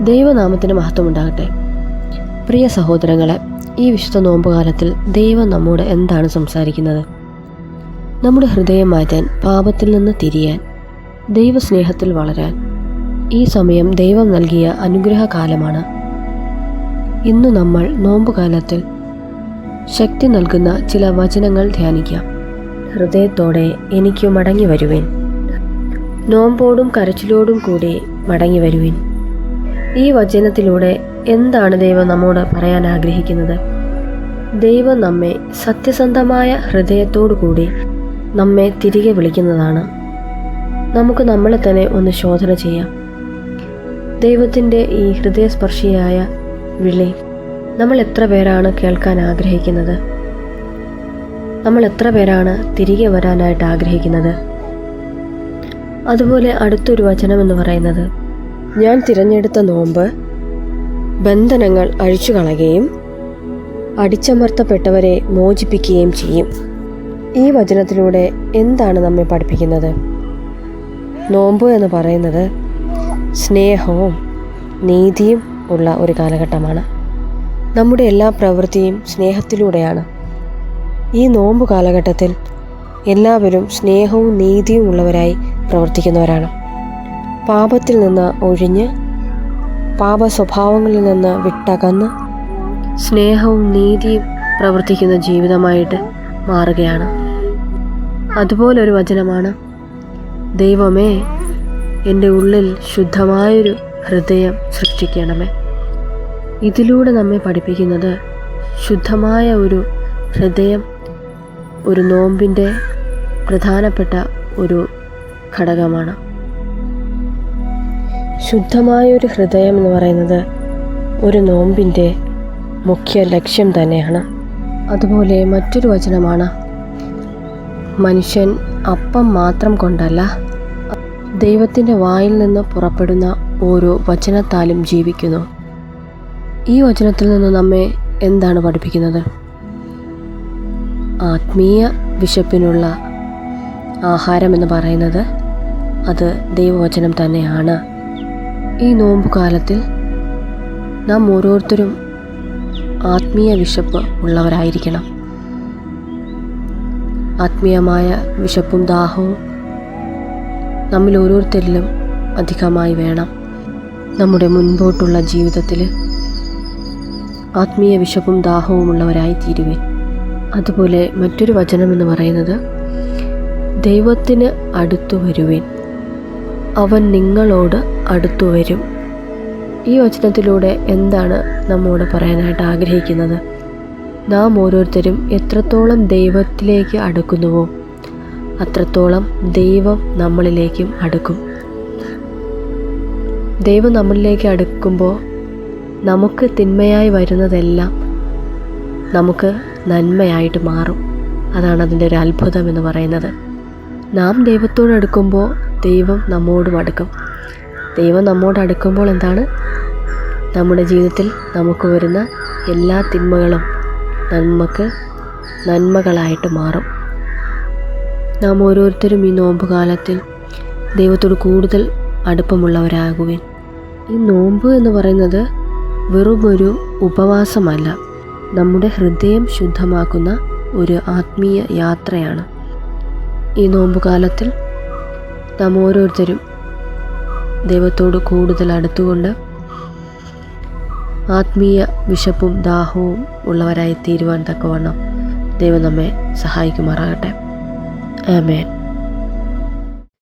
ദൈവനാമത്തിന് മഹത്വമുണ്ടാകട്ടെ. പ്രിയ സഹോദരങ്ങളെ, ഈ വിശുദ്ധ നോമ്പുകാലത്തിൽ ദൈവം നമ്മോട് എന്താണ് സംസാരിക്കുന്നത്? നമ്മുടെ ഹൃദയം മാറ്റാൻ, പാപത്തിൽ നിന്ന് തിരിയാൻ, ദൈവസ്നേഹത്തിൽ വളരാൻ ഈ സമയം ദൈവം നൽകിയ അനുഗ്രഹകാലമാണ്. ഇന്ന് നമ്മൾ നോമ്പുകാലത്തിൽ ശക്തി നൽകുന്ന ചില വചനങ്ങൾ ധ്യാനിക്കാം. ഹൃദയത്തോടെ എനിക്ക് മടങ്ങി വരുവിൻ. നോമ്പോടും കരച്ചിലോടും കൂടി മടങ്ങി വരുവിൻ. ഈ വചനത്തിലൂടെ എന്താണ് ദൈവം നമ്മോട് പറയാൻ ആഗ്രഹിക്കുന്നത്? ദൈവം നമ്മെ സത്യസന്ധമായ ഹൃദയത്തോടു കൂടി നമ്മെ തിരികെ വിളിക്കുന്നതാണ്. നമുക്ക് നമ്മളെ തന്നെ ഒന്ന് ശോധന ചെയ്യാം. ദൈവത്തിൻ്റെ ഈ ഹൃദയസ്പർശിയായ വിളി നമ്മൾ എത്ര പേരാണ് കേൾക്കാൻ ആഗ്രഹിക്കുന്നത്? നമ്മൾ എത്ര പേരാണ് തിരികെ വരാനായിട്ട് ആഗ്രഹിക്കുന്നത്? അതുപോലെ അടുത്തൊരു വചനം എന്ന് പറയുന്നത്, ഞാൻ തിരഞ്ഞെടുത്ത നോമ്പ് ബന്ധനങ്ങൾ അഴിച്ചു കളയുകയും അടിച്ചമർത്തപ്പെട്ടവരെ മോചിപ്പിക്കുകയും ചെയ്യും. ഈ വചനത്തിലൂടെ എന്താണ് നമ്മെ പഠിപ്പിക്കുന്നത്? നോമ്പ് എന്ന് പറയുന്നത് സ്നേഹവും നീതിയും ഉള്ള ഒരു കാലഘട്ടമാണ്. നമ്മുടെ എല്ലാ പ്രവൃത്തിയും സ്നേഹത്തിലൂടെയാണ്. ഈ നോമ്പ് കാലഘട്ടത്തിൽ എല്ലാവരും സ്നേഹവും നീതിയും ഉള്ളവരായി പ്രവർത്തിക്കുന്നവരാണ്. പാപത്തിൽ നിന്ന് ഒഴിഞ്ഞ്, പാപ സ്വഭാവങ്ങളിൽ നിന്ന് വിട്ടകന്ന് സ്നേഹവും നീതിയും പ്രവർത്തിക്കുന്ന ജീവിതമായിട്ട് മാറുകയാണ്. അതുപോലൊരു വചനമാണ്, ദൈവമേ എൻ്റെ ഉള്ളിൽ ശുദ്ധമായൊരു ഹൃദയം സൃഷ്ടിക്കണമേ. ഇതിലൂടെ നമ്മെ പഠിപ്പിക്കുന്നത് ശുദ്ധമായ ഒരു ഹൃദയം ഒരു നോമ്പിൻ്റെ പ്രധാനപ്പെട്ട ഒരു ഘടകമാണ്. ശുദ്ധമായൊരു ഹൃദയം എന്ന് പറയുന്നത് ഒരു നോമ്പിൻ്റെ മുഖ്യ ലക്ഷ്യം തന്നെയാണ്. അതുപോലെ മറ്റൊരു വചനമാണ്, മനുഷ്യൻ അപ്പം മാത്രം കൊണ്ടല്ല, ദൈവത്തിൻ്റെ വായിൽ നിന്ന് പുറപ്പെടുന്ന ഓരോ വചനത്താലും ജീവിക്കുന്നു. ഈ വചനത്തിൽ നിന്ന് നമ്മെ എന്താണ് പഠിപ്പിക്കുന്നത്? ആത്മീയ വിശപ്പിനുള്ള ആഹാരം എന്ന് പറയുന്നത് അത് ദൈവവചനം തന്നെയാണ്. ഈ നോമ്പുകാലത്തിൽ നാം ഓരോരുത്തരും ആത്മീയ വിശപ്പ് ഉള്ളവരായിരിക്കണം. ആത്മീയമായ വിശപ്പും ദാഹവും നമ്മിൽ ഓരോരുത്തരിലും അധികമായി വേണം. നമ്മുടെ മുൻപോട്ടുള്ള ജീവിതത്തിൽ ആത്മീയ വിശപ്പും ദാഹവും ഉള്ളവരായി തീരുവിൻ. അതുപോലെ മറ്റൊരു വചനം എന്ന് പറയുന്നത്, ദൈവത്തിന് അടുത്തു വരുവിൻ, അവൻ നിങ്ങളോട് അടുത്തു വരും. ഈ വചനത്തിലൂടെ എന്താണ് നമ്മോട് പറയാനായിട്ട് ആഗ്രഹിക്കുന്നത്? നാം ഓരോരുത്തരും എത്രത്തോളം ദൈവത്തിലേക്ക് അടുക്കുന്നുവോ അത്രത്തോളം ദൈവം നമ്മളിലേക്കും അടുക്കും. ദൈവം നമ്മളിലേക്ക് അടുക്കുമ്പോൾ നമുക്ക് തിന്മയായി വരുന്നതെല്ലാം നമുക്ക് നന്മയായിട്ട് മാറും. അതാണ് അതിൻ്റെ ഒരു അത്ഭുതം എന്ന് പറയുന്നത്. നാം ദൈവത്തോട് അടുക്കുമ്പോൾ ദൈവം നമ്മോടും അടുക്കും. ദൈവം നമ്മോട് അടുക്കുമ്പോൾ എന്താണ്? നമ്മുടെ ജീവിതത്തിൽ നമുക്ക് വരുന്ന എല്ലാ തിന്മകളും നമുക്ക് നന്മകളായിട്ട് മാറും. നാം ഓരോരുത്തരും ഈ നോമ്പുകാലത്തിൽ ദൈവത്തോട് കൂടുതൽ അടുപ്പമുള്ളവരാകുവിൻ. ഈ നോമ്പ് എന്ന് പറയുന്നത് വെറുമൊരു ഉപവാസമല്ല, നമ്മുടെ ഹൃദയം ശുദ്ധമാക്കുന്ന ഒരു ആത്മീയ യാത്രയാണ്. ഈ നോമ്പുകാലത്തിൽ നാം ഓരോരുത്തരും ദൈവത്തോട് കൂടുതൽ അടുത്തുകൊണ്ട് ആത്മീയ വിശപ്പും ദാഹവും ഉള്ളവരായി തീരുവാൻ തക്കവണ്ണം ദൈവം നമ്മെ സഹായിക്കുമാറാകട്ടെ. ആമേൻ.